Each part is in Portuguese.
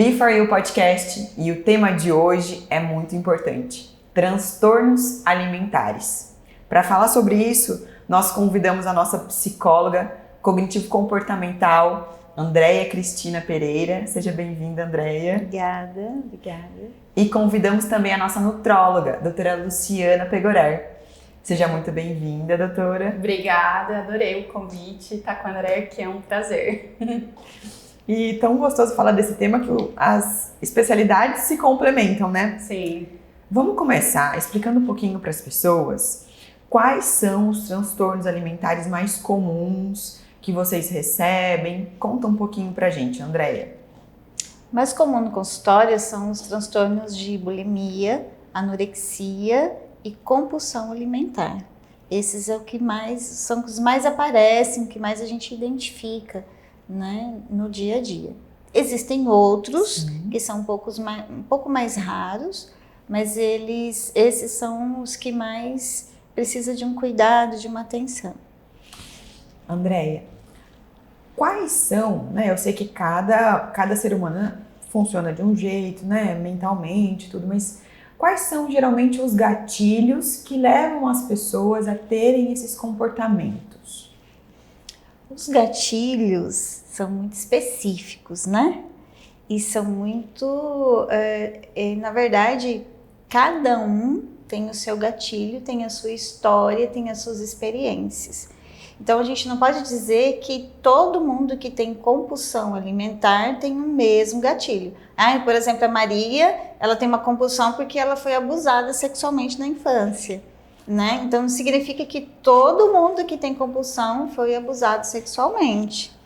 Be4You Podcast e o tema de hoje é muito importante: transtornos alimentares. Para falar sobre isso, nós convidamos a nossa psicóloga cognitivo-comportamental, Andréia Cristina Pereira. Seja bem-vinda, Andréia. Obrigada. E convidamos também a nossa nutróloga, doutora Luciana Pegorer. Seja muito bem-vinda, doutora. Obrigada, adorei o convite. Estar com a Andréia aqui é um prazer. E tão gostoso falar desse tema que as especialidades se complementam, né? Sim. Vamos começar explicando um pouquinho para as pessoas quais são os transtornos alimentares mais comuns que vocês recebem. Conta um pouquinho pra gente, Andréia. Mais comum no consultório são os transtornos de bulimia, anorexia e compulsão alimentar. Esses são os mais aparecem, o que mais a gente identifica, né, no dia a dia. Existem outros que são um pouco mais raros, mas esses são os que mais precisam de um cuidado, de uma atenção. Andréia, quais são, né? Eu sei que cada ser humano funciona de um jeito, né? Mentalmente, tudo, mas quais são geralmente os gatilhos que levam as pessoas a terem esses comportamentos? Os gatilhos são muito específicos, né? E são muito, na verdade, cada um tem o seu gatilho, tem a sua história, tem as suas experiências. Então a gente não pode dizer que todo mundo que tem compulsão alimentar tem o mesmo gatilho. Por exemplo, a Maria, ela tem uma compulsão porque ela foi abusada sexualmente na infância, né? Então significa que todo mundo que tem compulsão foi abusado sexualmente.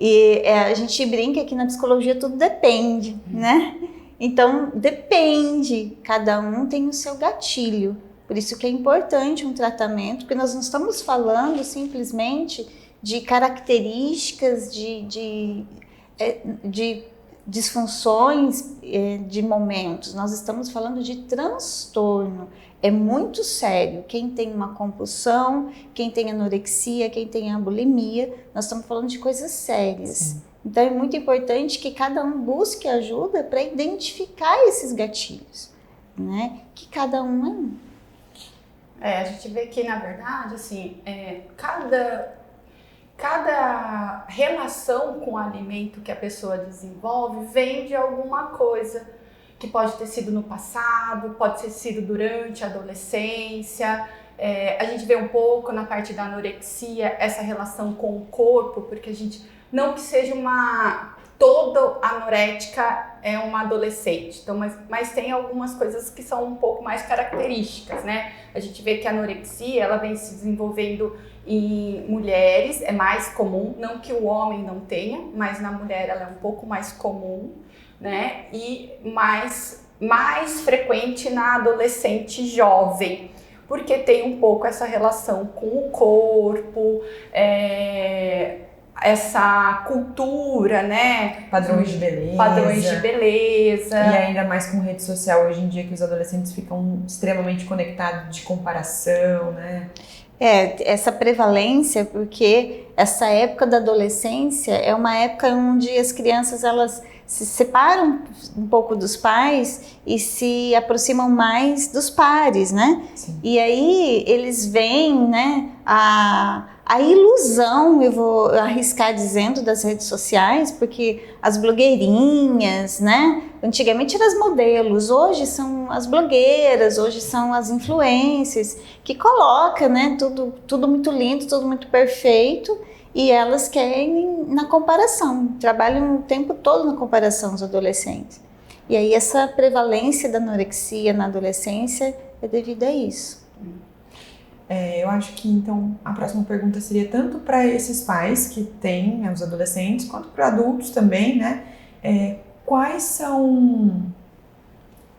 E a gente brinca que na psicologia tudo depende, né? Então depende, cada um tem o seu gatilho. Por isso que é importante um tratamento, porque nós não estamos falando simplesmente de características, de disfunções de momentos. Nós estamos falando de transtorno. É muito sério. Quem tem uma compulsão, quem tem anorexia, quem tem a bulimia, nós estamos falando de coisas sérias. Sim. Então é muito importante que cada um busque ajuda para identificar esses gatilhos, né? Que cada um é um. A gente vê que, na verdade, assim, cada relação com o alimento que a pessoa desenvolve vem de alguma coisa, que pode ter sido no passado, pode ter sido durante a adolescência. A gente vê um pouco na parte da anorexia essa relação com o corpo, porque a gente, não que seja toda anorética é uma adolescente, então, mas tem algumas coisas que são um pouco mais características, né? A gente vê que a anorexia, ela vem se desenvolvendo em mulheres, é mais comum, não que o homem não tenha, mas na mulher ela é um pouco mais comum, né? E mais frequente na adolescente jovem, porque tem um pouco essa relação com o corpo, essa cultura, né? Padrões de beleza. E ainda mais com rede social hoje em dia, que os adolescentes ficam extremamente conectados de comparação, né? Essa prevalência, porque essa época da adolescência é uma época onde as crianças elas se separam um pouco dos pais e se aproximam mais dos pares, né? Sim. E aí eles veem, né, a ilusão, eu vou arriscar dizendo, das redes sociais, porque as blogueirinhas, né? Antigamente eram as modelos, hoje são as blogueiras, hoje são as influencers, que colocam, né, tudo muito lindo, tudo muito perfeito, e elas querem na comparação, trabalham o tempo todo na comparação, os adolescentes. E aí essa prevalência da anorexia na adolescência é devido a isso. Eu acho que, então, a próxima pergunta seria tanto para esses pais que têm os adolescentes, quanto para adultos também, né? Quais são...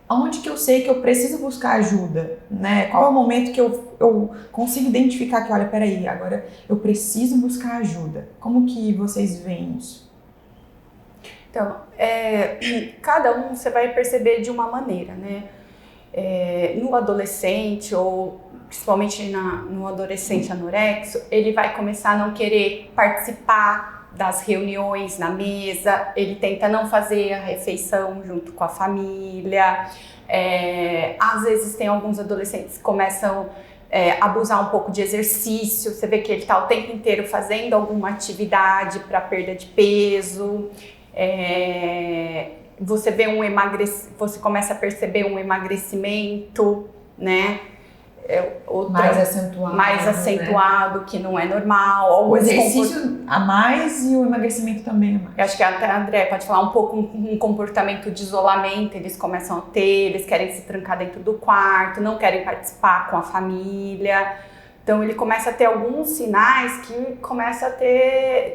Onde que eu sei que eu preciso buscar ajuda, né? Qual é o momento que eu consigo identificar que, olha, peraí, agora eu preciso buscar ajuda? Como que vocês veem isso? Então, cada um você vai perceber de uma maneira, né? No adolescente ou principalmente no adolescente anorexo, ele vai começar a não querer participar das reuniões na mesa, ele tenta não fazer a refeição junto com a família. Às vezes tem alguns adolescentes que começam a abusar um pouco de exercício, você vê que ele está o tempo inteiro fazendo alguma atividade para perda de peso. Você começa a perceber um emagrecimento, né? Mais acentuado, né? Que não é normal. O exercício a mais e o emagrecimento também a mais. Eu acho que até a André pode falar um pouco um comportamento de isolamento, eles começam a ter, eles querem se trancar dentro do quarto, não querem participar com a família. Então ele começa a ter alguns sinais que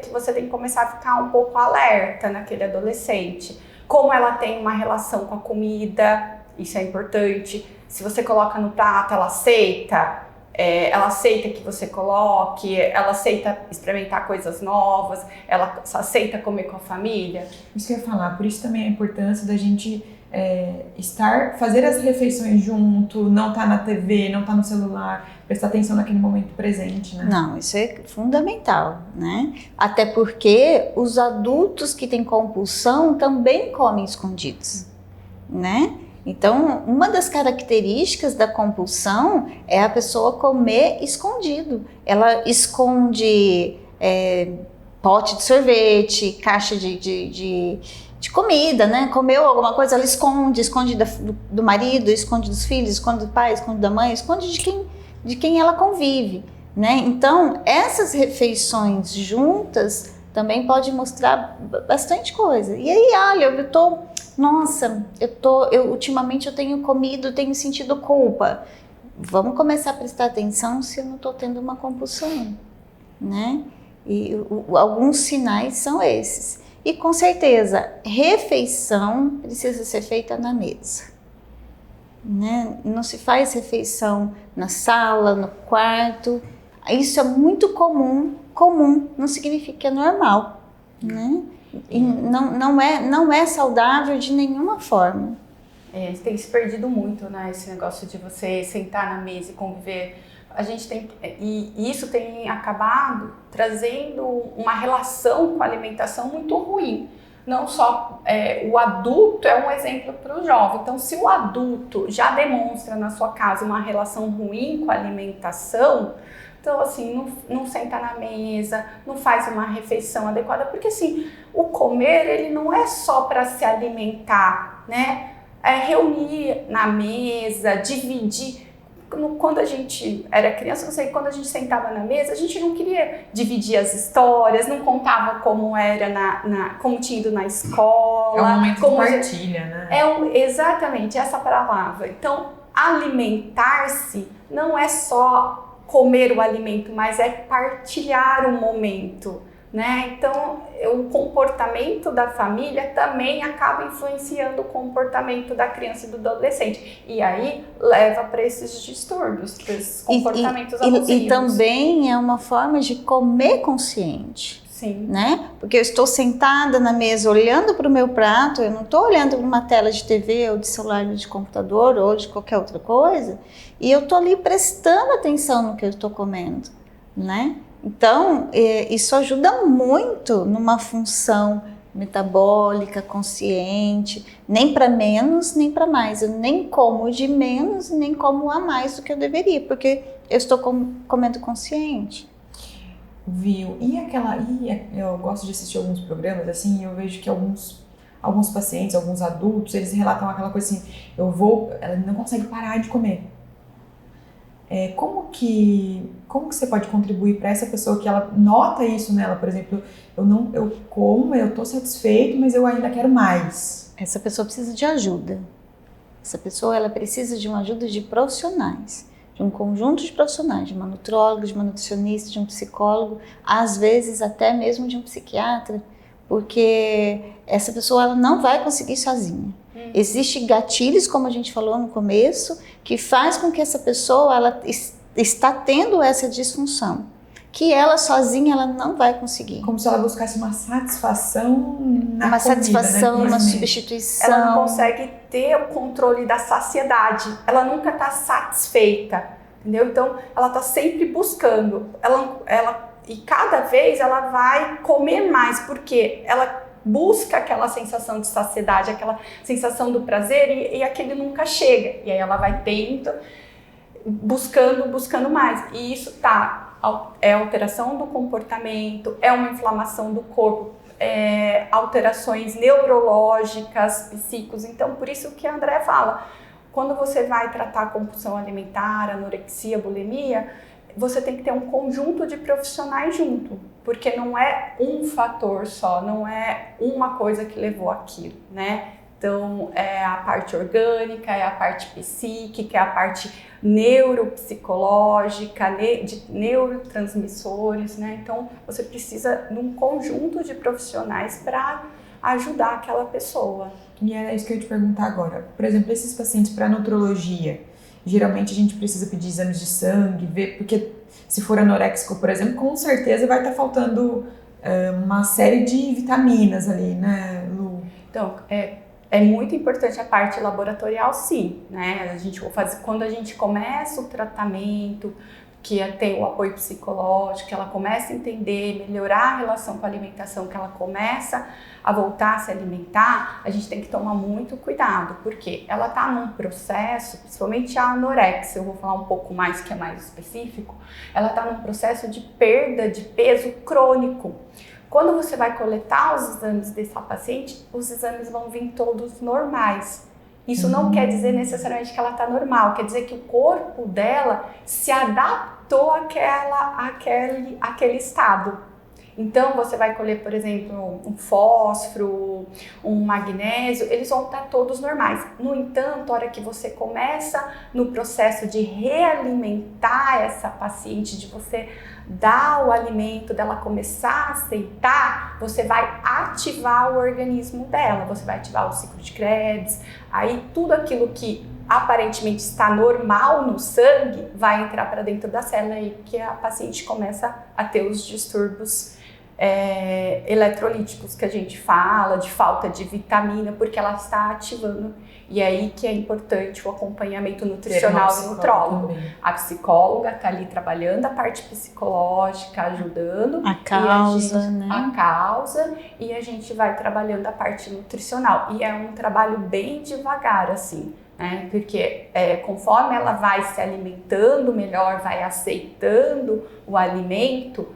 você tem que começar a ficar um pouco alerta naquele adolescente. Como ela tem uma relação com a comida, isso é importante. Se você coloca no prato, ela aceita que você coloque, ela aceita experimentar coisas novas, ela aceita comer com a família. Isso que eu ia falar, por isso também a importância da gente fazer as refeições junto, não estar na TV, não estar no celular, prestar atenção naquele momento presente, né? Não, isso é fundamental, né? Até porque os adultos que têm compulsão também comem escondidos, né? Então, uma das características da compulsão é a pessoa comer escondido. Ela esconde pote de sorvete, caixa de comida, né? Comeu alguma coisa, ela esconde do marido, esconde dos filhos, esconde do pai, esconde da mãe, esconde de quem ela convive, né? Então, essas refeições juntas também pode mostrar bastante coisa. E aí, olha, ultimamente eu tenho comido, tenho sentido culpa. Vamos começar a prestar atenção se eu não estou tendo uma compulsão, né? E alguns sinais são esses. E com certeza, refeição precisa ser feita na mesa, né? Não se faz refeição na sala, no quarto. Isso é muito comum, não significa que é normal, né? E não é saudável de nenhuma forma. Tem se perdido muito, né? Esse negócio de você sentar na mesa e conviver. E isso tem acabado trazendo uma relação com a alimentação muito ruim. Não só o adulto é um exemplo para o jovem. Então, se o adulto já demonstra na sua casa uma relação ruim com a alimentação, então, assim, não senta na mesa, não faz uma refeição adequada, porque, assim, o comer, ele não é só para se alimentar, né? É reunir na mesa, dividir. Quando a gente era criança, não sei, quando a gente sentava na mesa, a gente não queria dividir as histórias, não contava como era, como tinha ido na escola. É um momento de partilha, né? Exatamente, essa palavra. Então, alimentar-se não é só comer o alimento, mas é partilhar o momento, né? Então, o comportamento da família também acaba influenciando o comportamento da criança e do adolescente. E aí, leva para esses distúrbios, para esses comportamentos abusivos. E também é uma forma de comer consciente. Sim. Né? Porque eu estou sentada na mesa olhando para o meu prato, eu não estou olhando para uma tela de TV ou de celular ou de computador ou de qualquer outra coisa, e eu estou ali prestando atenção no que eu estou comendo, né? Então, isso ajuda muito numa função metabólica, consciente, nem para menos, nem para mais. Eu nem como de menos, nem como a mais do que eu deveria, porque eu estou comendo consciente. Viu? Eu gosto de assistir alguns programas assim, e eu vejo que alguns pacientes, alguns adultos, eles relatam aquela coisa assim, ela não consegue parar de comer. Como que você pode contribuir para essa pessoa que ela nota isso nela, por exemplo, eu como, eu estou satisfeito, mas eu ainda quero mais. Essa pessoa precisa de ajuda. Essa pessoa, ela precisa de uma ajuda de profissionais. De um conjunto de profissionais, de uma nutróloga, de uma nutricionista, de um psicólogo, às vezes até mesmo de um psiquiatra, porque essa pessoa ela não vai conseguir sozinha. Existem gatilhos, como a gente falou no começo, que faz com que essa pessoa ela está tendo essa disfunção, que ela sozinha ela não vai conseguir. Como se ela buscasse uma satisfação na uma comida, satisfação, né? uma substituição. Ela não consegue ter o controle da saciedade. Ela nunca está satisfeita, entendeu? Então, ela está sempre buscando. Ela e cada vez ela vai comer mais, porque ela busca aquela sensação de saciedade, aquela sensação do prazer e aquele nunca chega. E aí ela vai tendo, buscando mais. E isso é alteração do comportamento, é uma inflamação do corpo, alterações neurológicas, psíquicos. Então, por isso que a André fala, quando você vai tratar a compulsão alimentar, anorexia, bulimia, você tem que ter um conjunto de profissionais junto, porque não é um fator só, não é uma coisa que levou aquilo, né? Então, é a parte orgânica, é a parte psíquica, é a parte neuropsicológica, de neurotransmissores, né? Então, você precisa de um conjunto de profissionais para ajudar aquela pessoa. E era isso que eu ia te perguntar agora. Por exemplo, esses pacientes para nutrologia, geralmente a gente precisa pedir exames de sangue, ver, porque se for anoréxico, por exemplo, com certeza vai estar faltando uma série de vitaminas ali, né, Lu? Então, é muito importante a parte laboratorial, sim, né? Quando a gente começa o tratamento, que tem o apoio psicológico, que ela começa a entender, melhorar a relação com a alimentação, que ela começa a voltar a se alimentar, a gente tem que tomar muito cuidado, porque ela está num processo, principalmente a anorexia, eu vou falar um pouco mais, que é mais específico, ela está num processo de perda de peso crônico. Quando você vai coletar os exames dessa paciente, os exames vão vir todos normais. Isso não quer dizer necessariamente que ela está normal, quer dizer que o corpo dela se adaptou àquele estado. Então, você vai colher, por exemplo, um fósforo, um magnésio, eles vão estar todos normais. No entanto, a hora que você começa no processo de realimentar essa paciente, de você dar o alimento, dela começar a aceitar, você vai ativar o organismo dela, você vai ativar o ciclo de Krebs, aí tudo aquilo que aparentemente está normal no sangue vai entrar para dentro da célula e que a paciente começa a ter os distúrbios eletrolíticos que a gente fala, de falta de vitamina, porque ela está ativando. E aí que é importante o acompanhamento nutricional do nutrólogo. Também. A psicóloga está ali trabalhando a parte psicológica, ajudando. A causa, A causa, e a gente vai trabalhando a parte nutricional. E é um trabalho bem devagar, assim, né? Porque conforme ela vai se alimentando melhor, vai aceitando o alimento,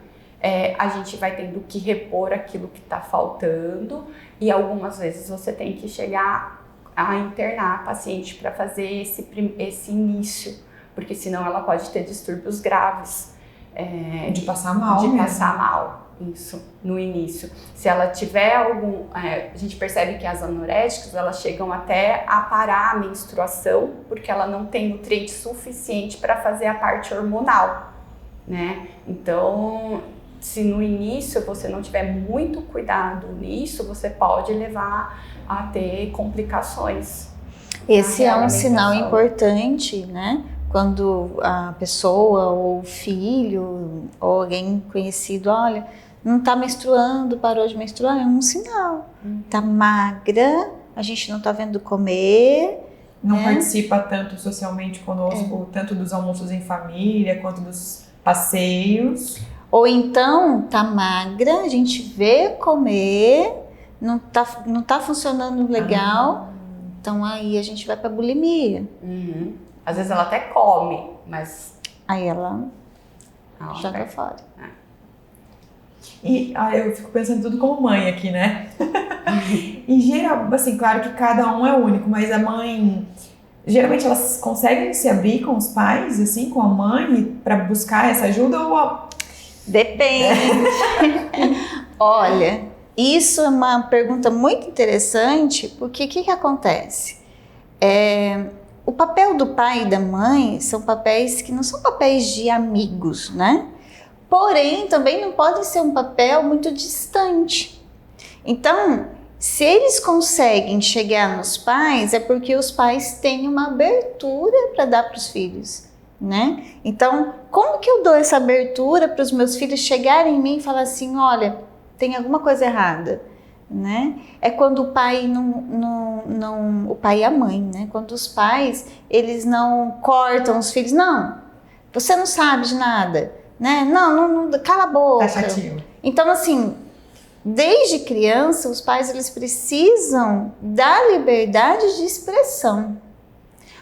a gente vai tendo que repor aquilo que está faltando, e algumas vezes você tem que chegar a internar a paciente para fazer esse início, porque senão ela pode ter distúrbios graves. De passar mal De mesmo. passar mal, isso, no início. Se ela tiver algum... a gente percebe que as anoréticas, elas chegam até a parar a menstruação, porque ela não tem nutriente suficiente para fazer a parte hormonal, né? Então, se no início você não tiver muito cuidado nisso, você pode levar a ter complicações. Esse é um sinal importante, né? Quando a pessoa ou o filho ou alguém conhecido, olha, não está menstruando, parou de menstruar, é um sinal. Tá magra, a gente não está vendo comer. Não participa tanto socialmente conosco, tanto dos almoços em família, quanto dos passeios. Ou então, tá magra, a gente vê comer, não tá funcionando legal, então aí a gente vai pra bulimia. Às vezes ela até come, mas... Aí ela joga fora. E eu fico pensando tudo como mãe aqui, né? Em geral, assim, claro que cada um é único, mas a mãe... Geralmente elas conseguem se abrir com os pais, assim, com a mãe, para buscar essa ajuda ou... Depende. Olha, isso é uma pergunta muito interessante, porque o que acontece? O papel do pai e da mãe são papéis que não são papéis de amigos, né? Porém, também não pode ser um papel muito distante. Então, se eles conseguem chegar nos pais, é porque os pais têm uma abertura para dar para os filhos, né? Então, como que eu dou essa abertura para os meus filhos chegarem em mim e falar assim, olha, tem alguma coisa errada, né? É quando o pai o pai e a mãe, né? Quando os pais, eles não cortam os filhos, não, você não sabe de nada, né? Não, cala a boca. Taxativo. Então, assim, desde criança, os pais eles precisam da liberdade de expressão.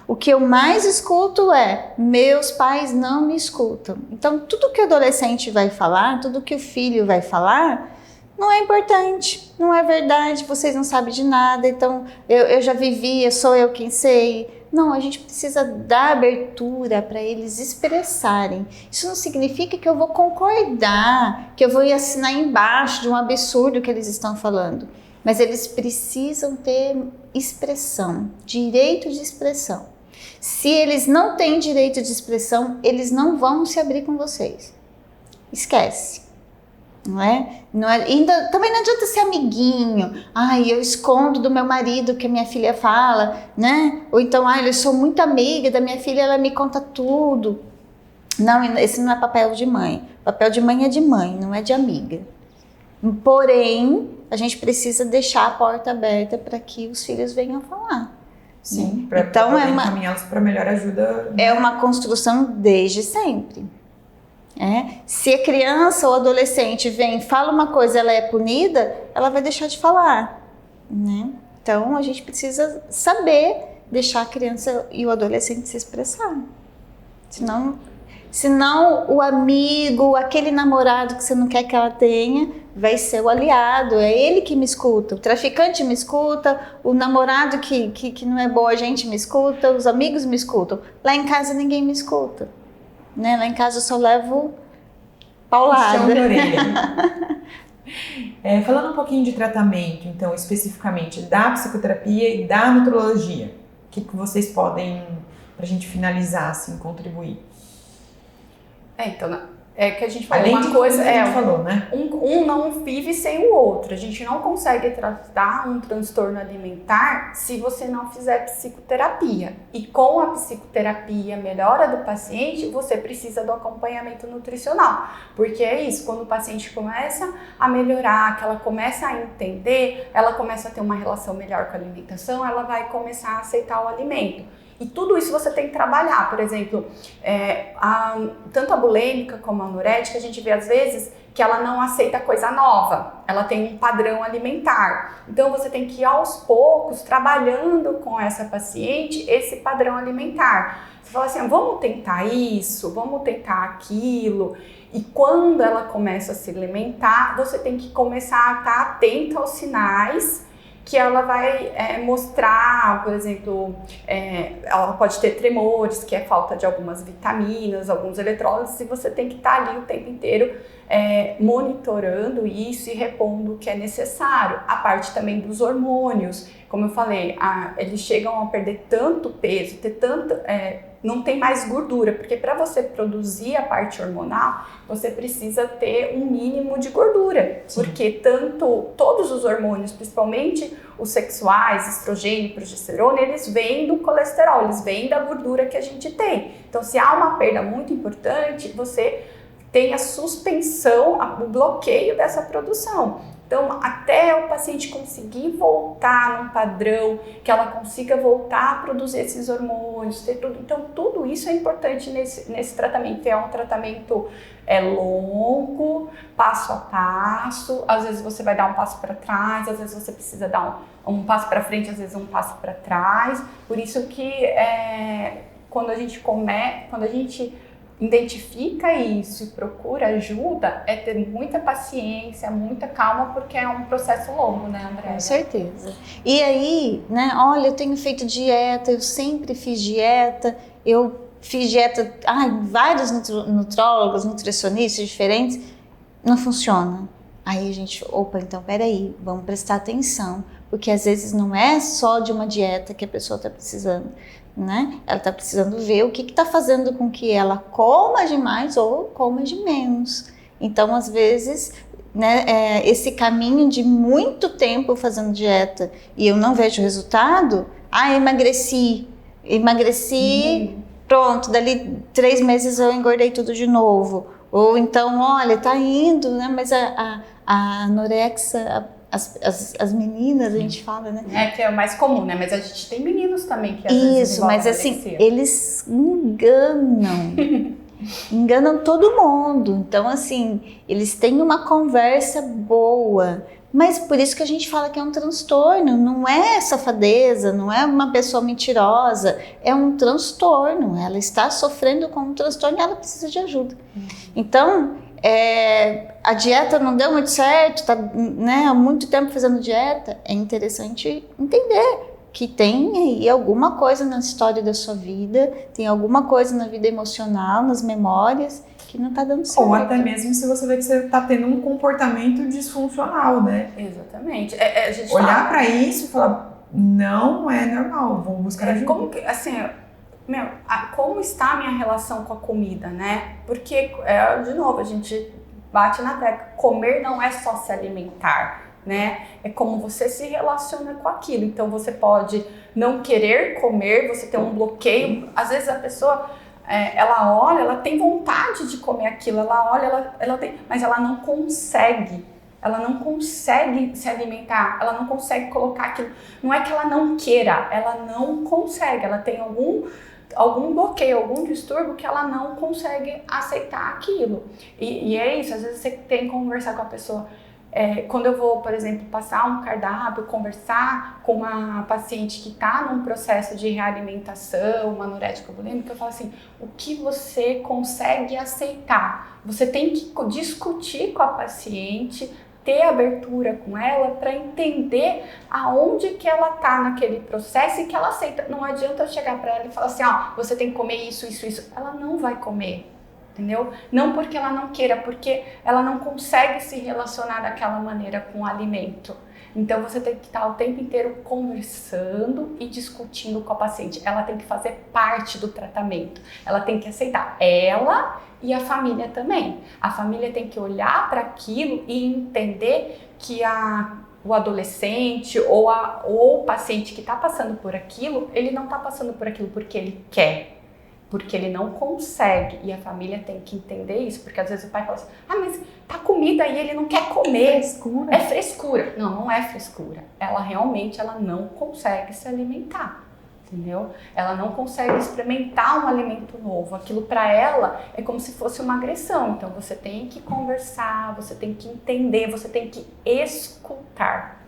O que eu mais escuto é, meus pais não me escutam. Então, tudo que o adolescente vai falar, tudo que o filho vai falar, não é importante, não é verdade, vocês não sabem de nada, então eu já vivia, sou eu quem sei. Não, a gente precisa dar abertura para eles expressarem. Isso não significa que eu vou concordar, que eu vou assinar embaixo de um absurdo que eles estão falando. Mas eles precisam ter expressão, direito de expressão. Se eles não têm direito de expressão, eles não vão se abrir com vocês. Esquece. Não é? Ainda, também não adianta ser amiguinho. Ai, eu escondo do meu marido o que a minha filha fala, né? Ou então, eu sou muito amiga da minha filha, ela me conta tudo. Não, esse não é papel de mãe. Papel de mãe é de mãe, não é de amiga. Porém, a gente precisa deixar a porta aberta para que os filhos venham falar. Sim, para então, poder encaminhá-los para melhor ajuda. É uma construção desde sempre. Se a criança ou adolescente vem, fala uma coisa, ela é punida, ela vai deixar de falar, né? Então a gente precisa saber deixar a criança e o adolescente se expressar. Senão o amigo, aquele namorado que você não quer que ela tenha, vai ser o aliado, é ele que me escuta. O traficante me escuta, o namorado que não é boa gente me escuta, os amigos me escutam. Lá em casa ninguém me escuta. Né? Lá em casa eu só levo paulada. Chão de orelha. Falando um pouquinho de tratamento, então, especificamente da psicoterapia e da nutrologia, o que vocês podem, pra gente finalizar, assim, contribuir? Então, é que a gente falou além uma de coisa, que a gente falou, né? Um não vive sem o outro. A gente não consegue tratar um transtorno alimentar se você não fizer psicoterapia. E com a psicoterapia, a melhora do paciente, você precisa do acompanhamento nutricional. Porque é isso, quando o paciente começa a melhorar, que ela começa a entender, ela começa a ter uma relação melhor com a alimentação, ela vai começar a aceitar o alimento. E tudo isso você tem que trabalhar. Por exemplo, tanto a bulêmica como a anorética, a gente vê às vezes que ela não aceita coisa nova. Ela tem um padrão alimentar. Então você tem que ir aos poucos trabalhando com essa paciente esse padrão alimentar. Você fala assim, vamos tentar isso, vamos tentar aquilo. E quando ela começa a se alimentar, você tem que começar a estar atenta aos sinais que ela vai mostrar, por exemplo, ela pode ter tremores, que é falta de algumas vitaminas, alguns eletrólitos, e você tem que estar ali o tempo inteiro monitorando isso e repondo o que é necessário. A parte também dos hormônios, como eu falei, eles chegam a perder tanto peso, não tem mais gordura, porque para você produzir a parte hormonal, você precisa ter um mínimo de gordura. Sim. Porque todos os hormônios, principalmente os sexuais, estrogênio e progesterona, eles vêm do colesterol, eles vêm da gordura que a gente tem. Então, se há uma perda muito importante, você tem a suspensão, o bloqueio dessa produção. Então, até o paciente conseguir voltar num padrão, que ela consiga voltar a produzir esses hormônios, ter tudo. Então, tudo isso é importante nesse tratamento. É um tratamento longo, passo a passo. Às vezes você vai dar um passo para trás, às vezes você precisa dar um passo para frente, às vezes um passo para trás. Por isso que quando a gente identifica isso e procura ajuda, é ter muita paciência, muita calma, porque é um processo longo, né, André? Com certeza. E aí, né, olha, eu tenho feito dieta, eu sempre fiz dieta, vários nutrólogos, nutricionistas diferentes, não funciona. Aí a gente, então peraí, vamos prestar atenção, porque às vezes não é só de uma dieta que a pessoa está precisando, né? Ela está precisando ver o que está fazendo com que ela coma demais ou coma de menos. Então, às vezes, né, esse caminho de muito tempo fazendo dieta e eu não vejo resultado, emagreci, pronto, dali 3 meses eu engordei tudo de novo. Ou então, olha, tá indo, né? Mas a anorexia, as meninas, a gente fala, né? Que é o mais comum, né? Mas a gente tem meninos também que às vezes mas assim, eles enganam. enganam todo mundo. Então, assim, eles têm uma conversa boa, mas por isso que a gente fala que é um transtorno, não é safadeza, não é uma pessoa mentirosa, é um transtorno. Ela está sofrendo com um transtorno e ela precisa de ajuda. Então, a dieta não deu muito certo, tá, né, há muito tempo fazendo dieta, é interessante entender que tem aí alguma coisa na história da sua vida, tem alguma coisa na vida emocional, nas memórias, que não está dando certo. Ou até mesmo se você vê que você está tendo um comportamento disfuncional, né? Exatamente. A gente olhar para isso e falar, não é normal, vou buscar ajuda. Como que, assim, como está a minha relação com a comida, né? Porque, de novo, a gente bate na tecla, comer não é só se alimentar, né? É como você se relaciona com aquilo. Então, você pode não querer comer, você tem um bloqueio. Às vezes a pessoa, ela olha, ela tem vontade de comer aquilo, ela olha, ela tem, mas ela não consegue. Ela não consegue se alimentar, ela não consegue colocar aquilo. Não é que ela não queira, ela não consegue. Ela tem algum bloqueio, algum distúrbio que ela não consegue aceitar aquilo. E é isso, às vezes você tem que conversar com a pessoa. Quando eu vou, por exemplo, passar um cardápio, conversar com uma paciente que está num processo de realimentação, uma anorética bulímica, eu falo assim, o que você consegue aceitar? Você tem que discutir com a paciente, ter abertura com ela para entender aonde que ela está naquele processo e que ela aceita. Não adianta eu chegar para ela e falar assim, você tem que comer isso, isso, isso. Ela não vai comer. Entendeu? Não porque ela não queira, porque ela não consegue se relacionar daquela maneira com o alimento. Então você tem que estar o tempo inteiro conversando e discutindo com a paciente. Ela tem que fazer parte do tratamento. Ela tem que aceitar. Ela e a família também. A família tem que olhar para aquilo e entender que o adolescente ou o paciente que está passando por aquilo, ele não está passando por aquilo porque ele quer. Porque ele não consegue, e a família tem que entender isso, porque às vezes o pai fala assim, mas tá comida e ele não quer comer. Frescura. É frescura. Não é frescura. Ela realmente não consegue se alimentar, entendeu? Ela não consegue experimentar um alimento novo. Aquilo para ela é como se fosse uma agressão. Então você tem que conversar, você tem que entender, você tem que escutar.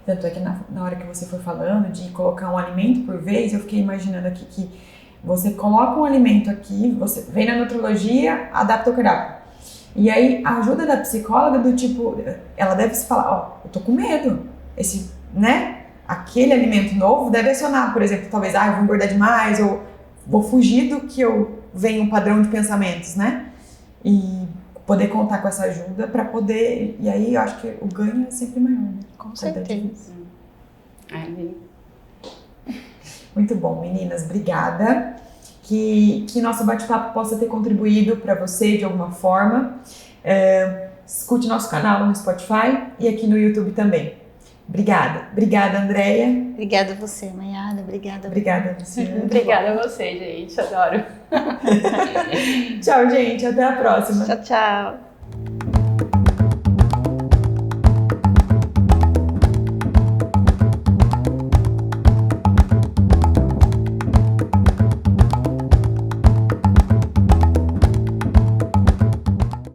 Tanto é que na hora que você foi falando de colocar um alimento por vez, eu fiquei imaginando aqui que você coloca um alimento aqui, você vem na nutrologia, adapta o cardápio. E aí a ajuda da psicóloga do tipo, ela deve se falar, eu tô com medo. Aquele alimento novo deve acionar, por exemplo, talvez, eu vou engordar demais, ou vou fugir do que eu venho um padrão de pensamentos, né? E poder contar com essa ajuda para poder, e aí eu acho que o ganho é sempre maior, né? Com certeza. Muito bom, meninas, obrigada. Que nosso bate-papo possa ter contribuído para você de alguma forma. Escute nosso canal no Spotify e aqui no YouTube também. Obrigada. Obrigada, Andréia. Obrigada a você, Mayara. Obrigada. Obrigada, Luciana. Obrigada a você, gente. Adoro. Tchau, gente. Até a próxima. Tchau, tchau.